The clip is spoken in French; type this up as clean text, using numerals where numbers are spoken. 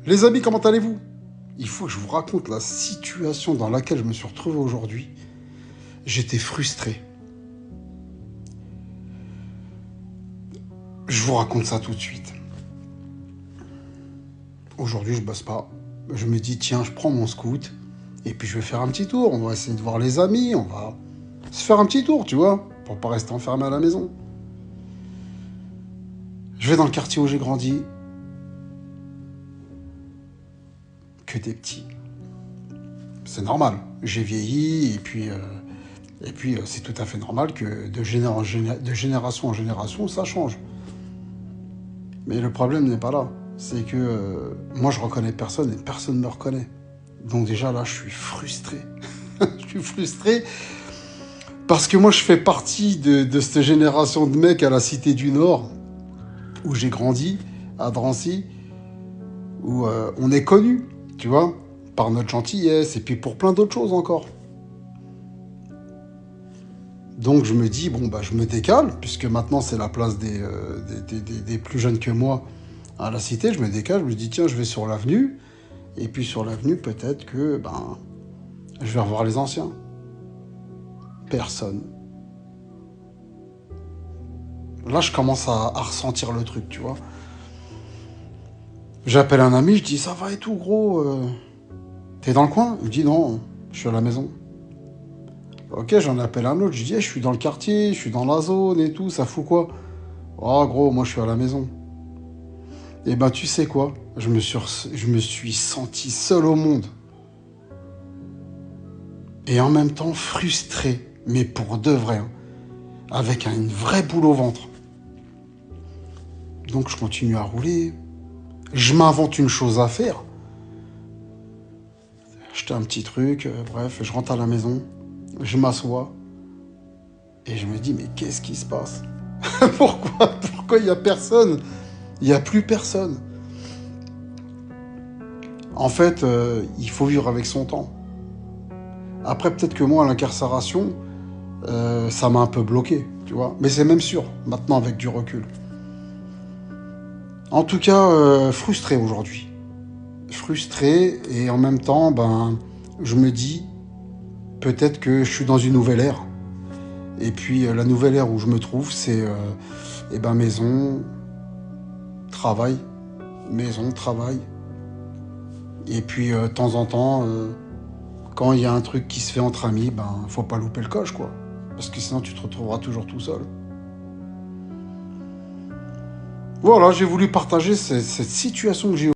Les amis, comment allez-vous? Il faut que je vous raconte la situation dans laquelle je me suis retrouvé aujourd'hui. J'étais frustré. Je vous raconte ça tout de suite. Aujourd'hui, je bosse pas. Je me dis, tiens, je prends mon scoot et puis je vais faire un petit tour. On va essayer de voir les amis, on va se faire un petit tour, tu vois, pour pas rester enfermé à la maison. Je vais dans le quartier où j'ai grandi. Que des petits. C'est normal. J'ai vieilli et puis c'est tout à fait normal que de génération en génération, ça change. Mais le problème n'est pas là. C'est que moi, je reconnais personne et personne ne me reconnaît. Donc déjà, là, je suis frustré. Je suis frustré parce que moi, je fais partie de cette génération de mecs à la Cité du Nord, où j'ai grandi, à Drancy, où on est connu, tu vois, par notre gentillesse et puis pour plein d'autres choses encore. Donc je me dis, bon, bah, je me décale, puisque maintenant c'est la place des plus jeunes que moi à la Cité, je me décale, je me dis, tiens, je vais sur l'avenue, et puis sur l'avenue, peut-être que, ben, je vais revoir les anciens. Personne. Là, je commence à ressentir le truc, tu vois. J'appelle un ami, je dis, ça va et tout, gros, t'es dans le coin? Il me dit, non, je suis à la maison. Ok, j'en appelle un autre, je dis, je suis dans le quartier, je suis dans la zone et tout, ça fout quoi? Oh, gros, moi, je suis à la maison. Et ben, tu sais quoi? Je me suis senti seul au monde. Et en même temps frustré, mais pour de vrai, hein, avec une vraie boule au ventre. Donc je continue à rouler. Je m'invente une chose à faire. Acheter un petit truc, bref, je rentre à la maison, je m'assois, et je me dis, mais qu'est-ce qui se passe? Pourquoi il n'y a personne? Il n'y a plus personne. En fait, il faut vivre avec son temps. Après, peut-être que moi, à l'incarcération, ça m'a un peu bloqué, tu vois. Mais c'est même sûr, maintenant, avec du recul. En tout cas, frustré aujourd'hui. Frustré, et en même temps, ben, je me dis, peut-être que je suis dans une nouvelle ère. Et puis, la nouvelle ère où je me trouve, c'est eh ben, maison, travail, maison, travail. Et puis, de temps en temps, quand il y a un truc qui se fait entre amis, ben, faut pas louper le coche, quoi. Parce que sinon, tu te retrouveras toujours tout seul. Voilà, j'ai voulu partager cette situation que j'ai